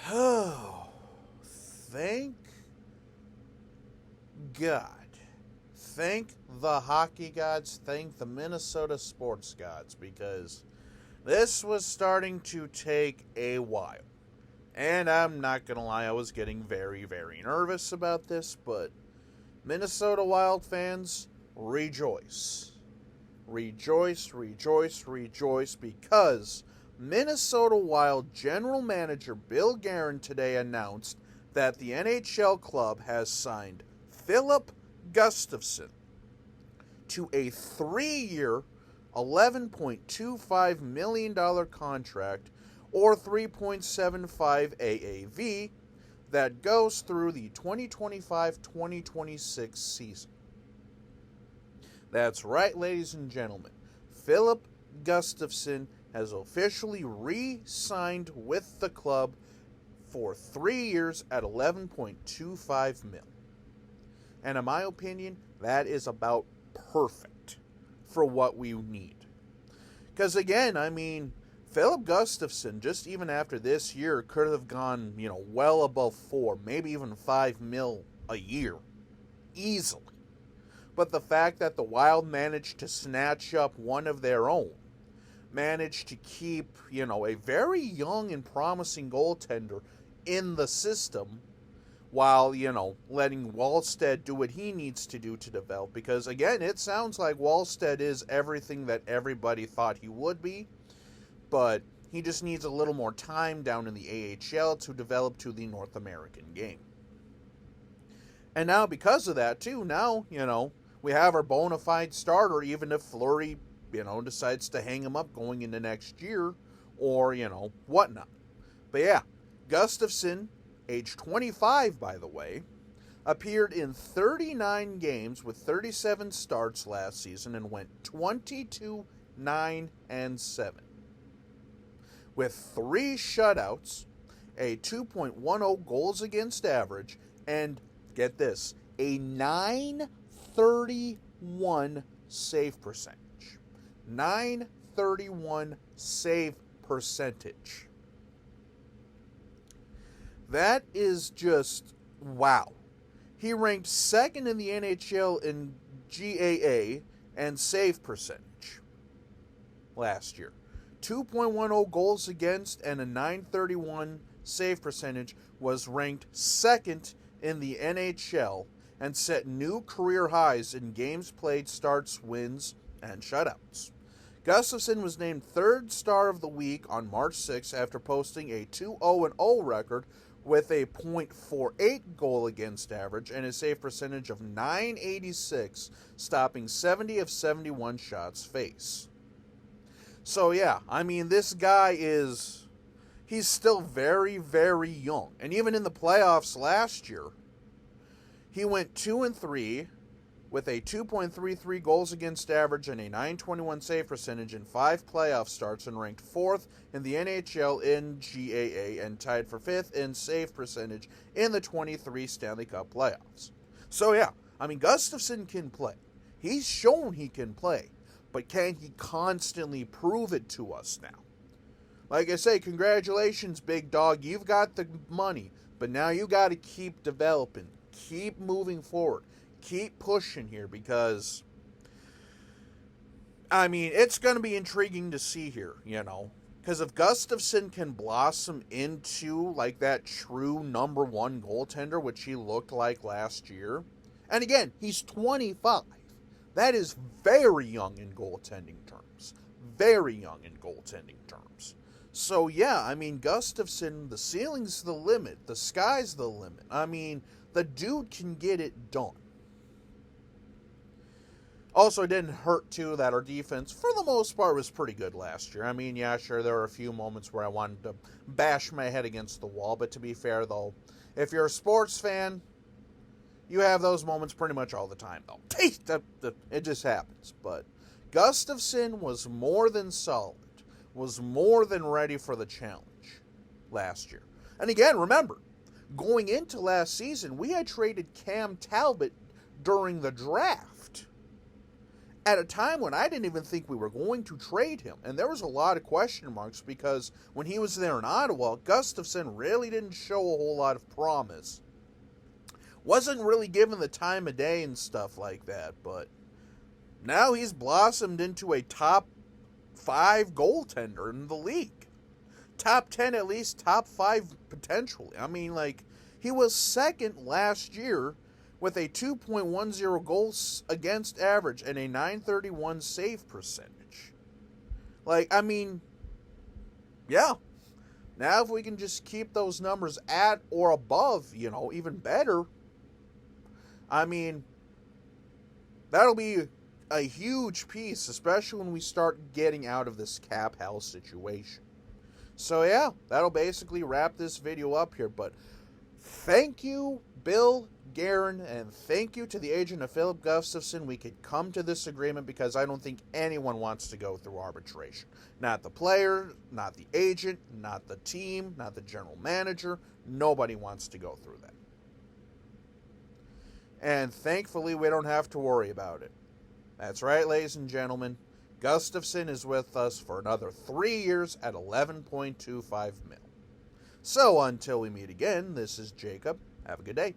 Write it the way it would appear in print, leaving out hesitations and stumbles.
Oh, thank God. Thank the hockey gods. Thank the Minnesota sports gods, because this was starting to take a while. And I'm not going to lie, I was getting very, very nervous about this, but Minnesota Wild fans, rejoice. Rejoice, rejoice, rejoice, because Minnesota Wild general manager Bill Guerin today announced that the NHL club has signed Filip Gustavsson to a 3-year, $11.25 million contract, or 3.75 AAV, that goes through the 2025-2026 season. That's right, ladies and gentlemen. Filip Gustavsson has officially re-signed with the club for 3 years at $11.25 million. And in my opinion, that is about perfect for what we need. Because again, I mean, Filip Gustavsson, just even after this year, could have gone, well above 4, maybe even 5 mil a year. Easily. But the fact that the Wild managed to snatch up one of their own, managed to keep, a very young and promising goaltender in the system, while, letting Wallstedt do what he needs to do to develop. Because, again, it sounds like Wallstedt is everything that everybody thought he would be, but he just needs a little more time down in the AHL to develop to the North American game. And now, because of that, too, we have our bona fide starter, even if Fleury, decides to hang him up going into next year, or, whatnot. But yeah, Gustavsson, age 25, by the way, appeared in 39 games with 37 starts last season and went 22-9-7. With 3 shutouts, a 2.10 goals against average, and, get this, a .931 save percentage. .931 save percentage. That is just wow. He ranked second in the NHL in GAA and save percentage last year. 2.10 goals against and a .931 save percentage, was ranked second in the NHL and set new career highs in games played, starts, wins, and shutouts. Gustavsson was named third star of the week on March 6 after posting a 2-0-0 record with a .48 goal against average and a save percentage of .986, stopping 70 of 71 shots faced. So yeah, I mean, this guy he's still very, very young. And even in the playoffs last year, he went 2-3 with a 2.33 goals against average and a .921 save percentage in 5 playoff starts, and ranked 4th in the NHL in GAA and tied for 5th in save percentage in the 23 Stanley Cup playoffs. So yeah, I mean, Gustavsson can play. He's shown he can play, but can he constantly prove it to us now? Like I say, congratulations, big dog. You've got the money, but now you got to keep developing, keep moving forward. Keep pushing here, because, I mean, it's going to be intriguing to see here, Because if Gustavsson can blossom into, like, that true number 1 goaltender, which he looked like last year. And again, he's 25. That is very young in goaltending terms. Very young in goaltending terms. So, yeah, I mean, Gustavsson, the ceiling's the limit. The sky's the limit. I mean, the dude can get it done. Also, it didn't hurt, too, that our defense, for the most part, was pretty good last year. I mean, yeah, sure, there were a few moments where I wanted to bash my head against the wall, but to be fair, though, if you're a sports fan, you have those moments pretty much all the time, though. It just happens. But Gustavsson was more than solid, was more than ready for the challenge last year. And again, remember, going into last season, we had traded Cam Talbot during the draft. at a time when I didn't even think we were going to trade him. And there was a lot of question marks because when he was there in Ottawa, Gustavsson really didn't show a whole lot of promise. Wasn't really given the time of day and stuff like that, but now he's blossomed into a top 5 goaltender in the league. Top 10 at least, top 5 potentially. I mean, like, he was second last year with a 2.10 goals against average and a .931 save percentage. Like, I mean, yeah. Now if we can just keep those numbers at or above, even better, I mean, that'll be a huge piece, especially when we start getting out of this cap hell situation. So yeah, that'll basically wrap this video up here, but thank you, Bill Guerin, and thank you to the agent of Filip Gustavsson. We could come to this agreement because I don't think anyone wants to go through arbitration. Not the player, not the agent, not the team, not the general manager. Nobody wants to go through that. And thankfully, we don't have to worry about it. That's right, ladies and gentlemen. Gustavsson is with us for another 3 years at $11.25 million. So until we meet again, this is Jacob. Have a good day.